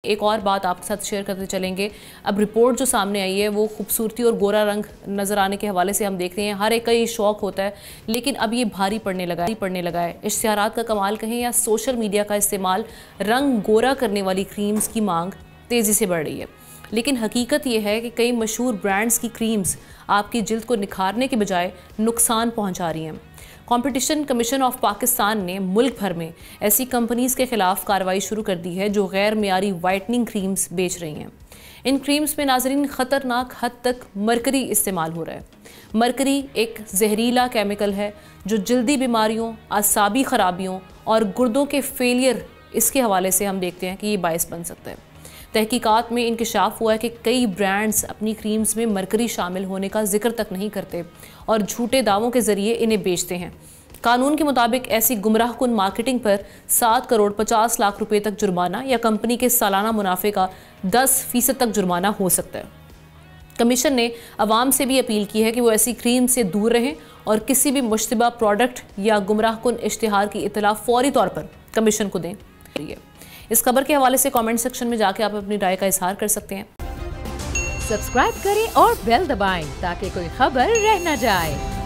एक और बात आपके साथ शेयर करते चलेंगे। अब रिपोर्ट जो सामने आई है वो खूबसूरती और गोरा रंग नज़र आने के हवाले से हम देख रहे हैं, हर एक का ये शौक होता है, लेकिन अब ये भारी पड़ने लगा है। इश्तिहारात का कमाल कहें या सोशल मीडिया का इस्तेमाल, रंग गोरा करने वाली क्रीम्स की मांग तेज़ी से बढ़ रही है। लेकिन हकीकत ये है कि कई मशहूर ब्रांड्स की क्रीम्स आपकी जिल्द को निखारने के बजाय नुकसान पहुँचा रही हैं। कंपटीशन कमीशन ऑफ पाकिस्तान ने मुल्क भर में ऐसी कंपनीज के खिलाफ कार्रवाई शुरू कर दी है जो गैर मियारी वाइटनिंग क्रीम्स बेच रही हैं। इन क्रीम्स में नाजरीन खतरनाक हद तक मरकरी इस्तेमाल हो रहा है। मरकरी एक जहरीला केमिकल है जो जल्दी बीमारियों, आसाबी खराबियों और गुर्दों के फेलियर इसके हवाले से हम देखते हैं कि ये बायस बन सकता है। तहकीकात में इंकशाफ हुआ है कि कई ब्रांड्स अपनी क्रीम्स में मरकरी शामिल होने का जिक्र तक नहीं करते और झूठे दावों के जरिए इन्हें बेचते हैं। कानून के मुताबिक ऐसी गुमराहकुन मार्केटिंग पर 7 करोड़ 50 लाख रुपए तक जुर्माना या कंपनी के सालाना मुनाफे का 10% तक जुर्माना हो सकता है। कमीशन ने अवाम से भी अपील की है कि वो ऐसी क्रीम से दूर रहें और किसी भी मुश्तबा प्रोडक्ट या गुमराहकुन इश्तिहार की इतला फौरी तौर पर कमीशन को दें। इस खबर के हवाले से कमेंट सेक्शन में जाके आप अपनी राय का इजहार कर सकते हैं। सब्सक्राइब करें और बेल दबाएं ताकि कोई खबर रह न जाए।